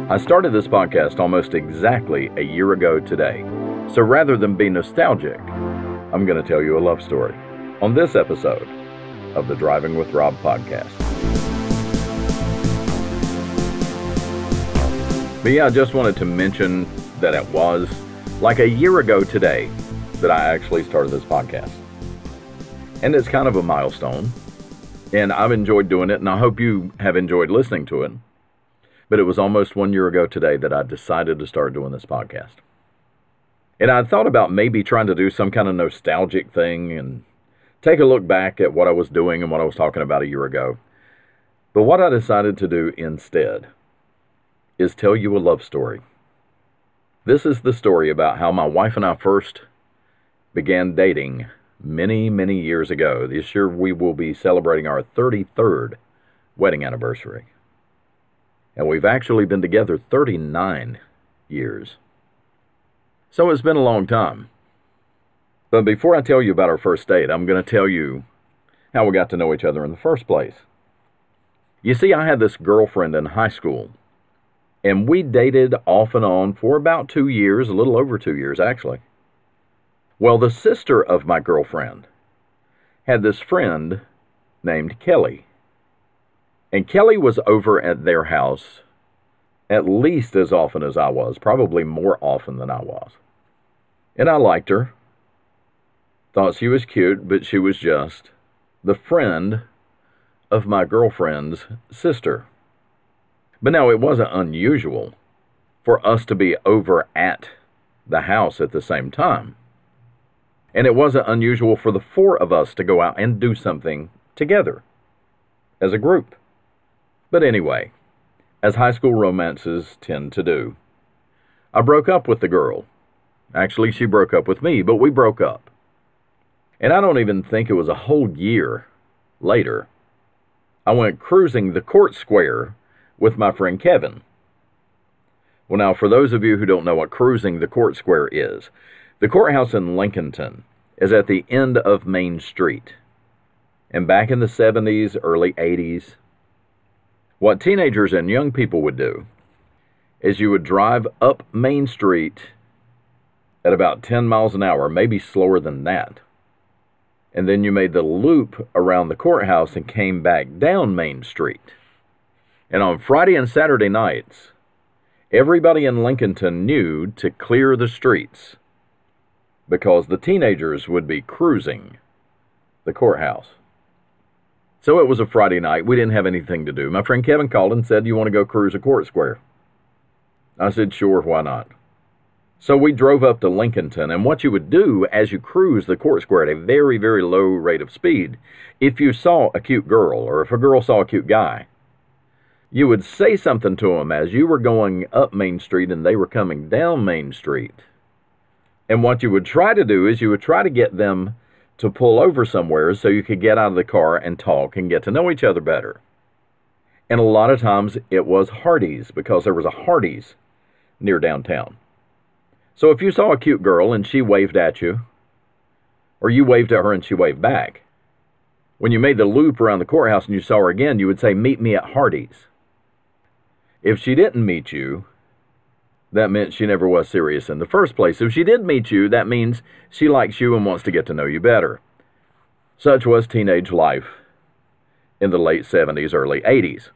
I started this podcast almost exactly a year ago today, so rather than be nostalgic, I'm going to tell you a love story on this episode of the Driving with Rob podcast. But yeah, I just wanted to mention that it was like a year ago today that I actually started this podcast. And it's kind of a milestone, and I've enjoyed doing it, and I hope you have enjoyed listening to it. But it was almost 1 year ago today that I decided to start doing this podcast. And I thought about maybe trying to do some kind of nostalgic thing and take a look back at what I was doing and what I was talking about a year ago. But what I decided to do instead is tell you a love story. This is the story about how my wife and I first began dating many, many years ago. This year we will be celebrating our 33rd wedding anniversary. And we've actually been together 39 years. So it's been a long time. But before I tell you about our first date, I'm going to tell you how we got to know each other in the first place. You see, I had this girlfriend in high school, and we dated off and on for about 2 years, a little over 2 years actually. Well, the sister of my girlfriend had this friend named Kelly. And Kelly was over at their house at least as often as I was, probably more often than I was. And I liked her. Thought she was cute, but she was just the friend of my girlfriend's sister. But now it wasn't unusual for us to be over at the house at the same time. And it wasn't unusual for the four of us to go out and do something together as a group. But anyway, as high school romances tend to do, I broke up with the girl. Actually, she broke up with me, but we broke up. And I don't even think it was a whole year later, I went cruising the court square with my friend Kevin. Well, now, for those of you who don't know what cruising the court square is, the courthouse in Lincolnton is at the end of Main Street. And back in the 70s, early 80s, what teenagers and young people would do is you would drive up Main Street at about 10 miles an hour, maybe slower than that. And then you made the loop around the courthouse and came back down Main Street. And on Friday and Saturday nights, everybody in Lincolnton knew to clear the streets because the teenagers would be cruising the courthouse. So it was a Friday night. We didn't have anything to do. My friend Kevin called and said, "You want to go cruise a court square?" I said, "Sure, why not?" So we drove up to Lincolnton, and what you would do as you cruise the court square at a very, very low rate of speed, if you saw a cute girl or if a girl saw a cute guy, you would say something to them as you were going up Main Street and they were coming down Main Street. And what you would try to do is you would try to get them to pull over somewhere so you could get out of the car and talk and get to know each other better. And a lot of times it was Hardee's, because there was a Hardee's near downtown. So if you saw a cute girl and she waved at you, or you waved at her and she waved back, when you made the loop around the courthouse and you saw her again, you would say, "Meet me at Hardee's." If she didn't meet you, that meant she never was serious in the first place. If she did meet you, that means she likes you and wants to get to know you better. Such was teenage life in the late 70s, early 80s.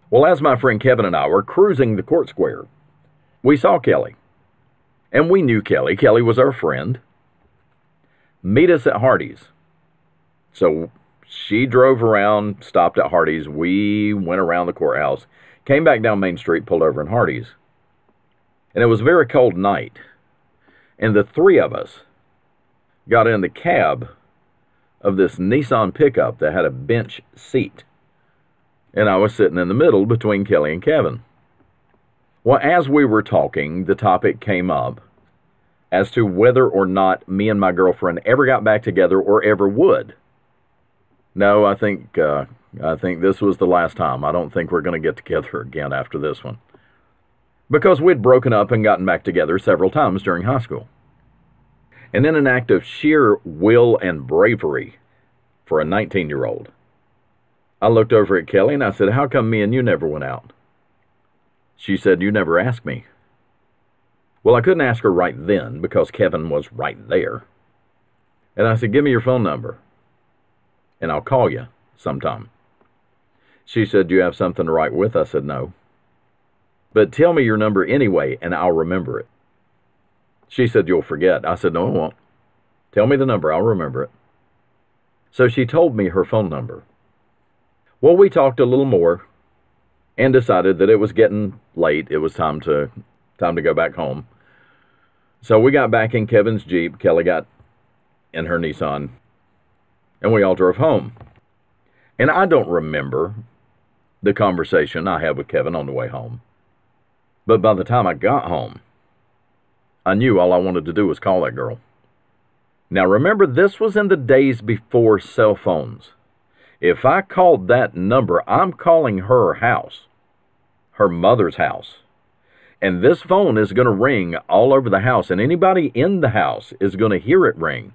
Well, as my friend Kevin and I were cruising the court square, we saw Kelly. And we knew Kelly. Kelly was our friend. Meet us at Hardee's. So she drove around, stopped at Hardee's. We went around the courthouse, came back down Main Street, pulled over in Hardee's. And it was a very cold night. And the three of us got in the cab of this Nissan pickup that had a bench seat. And I was sitting in the middle between Kelly and Kevin. Well, as we were talking, the topic came up as to whether or not me and my girlfriend ever got back together or ever would. No, I think this was the last time. I don't think we're going to get together again after this one. Because we'd broken up and gotten back together several times during high school. And in an act of sheer will and bravery for a 19-year-old, I looked over at Kelly and I said, how come me and you never went out? She said, you never asked me. Well, I couldn't ask her right then because Kevin was right there. And I said, give me your phone number and I'll call you sometime. She said, do you have something to write with? I said, no. But tell me your number anyway and I'll remember it. She said, you'll forget. I said, no, I won't. Tell me the number, I'll remember it. So she told me her phone number. Well, we talked a little more and decided that it was getting late. It was time to go back home. So we got back in Kevin's Jeep. Kelly got in her Nissan. And we all drove home. And I don't remember the conversation I had with Kevin on the way home. But by the time I got home, I knew all I wanted to do was call that girl. Now remember, this was in the days before cell phones. If I called that number, I'm calling her house, her mother's house. And this phone is going to ring all over the house, and anybody in the house is going to hear it ring.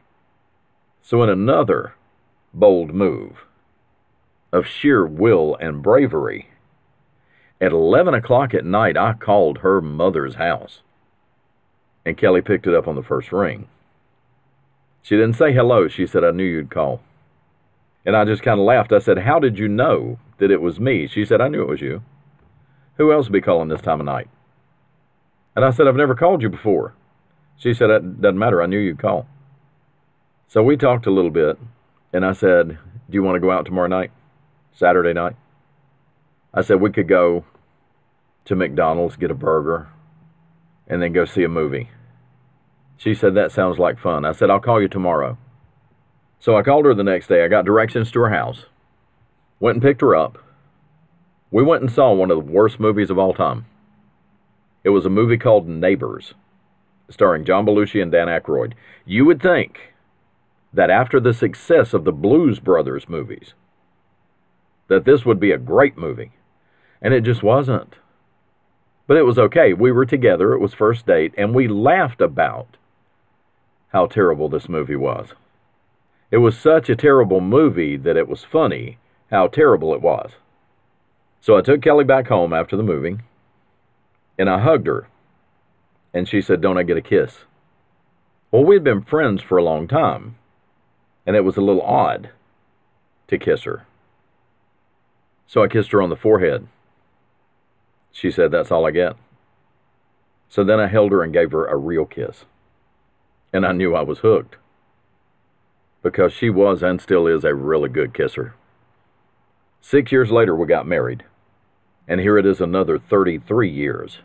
So in another bold move of sheer will and bravery, at 11 o'clock at night, I called her mother's house. And Kelly picked it up on the first ring. She didn't say hello. She said, I knew you'd call. And I just kind of laughed. I said, how did you know that it was me? She said, I knew it was you. Who else would be calling this time of night? And I said, I've never called you before. She said, that doesn't matter. I knew you'd call. So we talked a little bit. And I said, do you want to go out tomorrow night? Saturday night? I said, we could go to McDonald's, get a burger, and then go see a movie. She said, that sounds like fun. I said, I'll call you tomorrow. So I called her the next day. I got directions to her house. Went and picked her up. We went and saw one of the worst movies of all time. It was a movie called Neighbors, starring John Belushi and Dan Aykroyd. You would think that after the success of the Blues Brothers movies, that this would be a great movie. And it just wasn't. But it was okay. We were together. It was first date. And we laughed about how terrible this movie was. It was such a terrible movie that it was funny how terrible it was. So I took Kelly back home after the movie. And I hugged her. And she said, don't I get a kiss? Well, we'd been friends for a long time. And it was a little odd to kiss her. So I kissed her on the forehead. She said, that's all I get. So then I held her and gave her a real kiss. And I knew I was hooked. Because she was and still is a really good kisser. 6 years later, we got married. And here it is another 33 years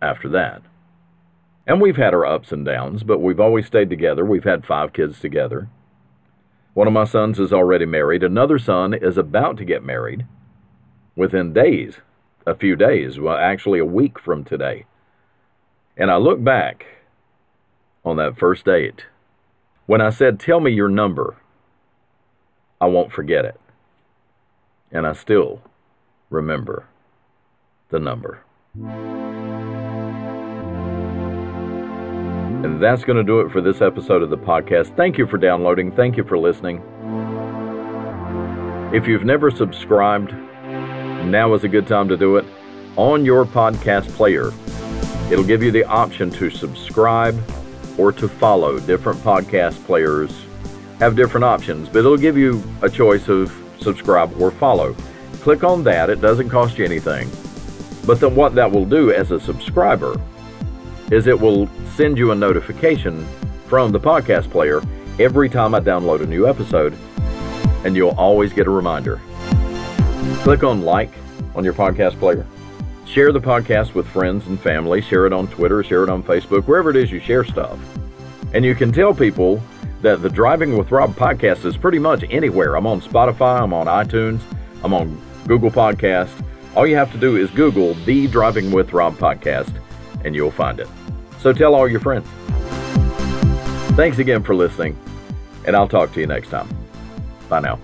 after that. And we've had our ups and downs, but we've always stayed together. We've had 5 kids together. One of my sons is already married. Another son is about to get married within days, a few days, well, actually a week from today. And I look back on that first date. When I said, tell me your number, I won't forget it. And I still remember the number. And that's going to do it for this episode of the podcast. Thank you for downloading. Thank you for listening. If you've never subscribed, now is a good time to do it. On your podcast player, it'll give you the option to subscribe or to follow. Different podcast players have different options, but it'll give you a choice of subscribe or follow. Click on that. It doesn't cost you anything. But then what that will do as a subscriber is it will send you a notification from the podcast player every time I download a new episode, and you'll always get a reminder. Click on like on your podcast player. Share the podcast with friends and family. Share it on Twitter, share it on Facebook, wherever it is you share stuff. And you can tell people that the Driving with Rob podcast is pretty much anywhere. I'm on Spotify, I'm on iTunes, I'm on Google Podcast. All you have to do is Google the Driving with Rob podcast, and you'll find it. So tell all your friends. Thanks again for listening, and I'll talk to you next time. Bye now.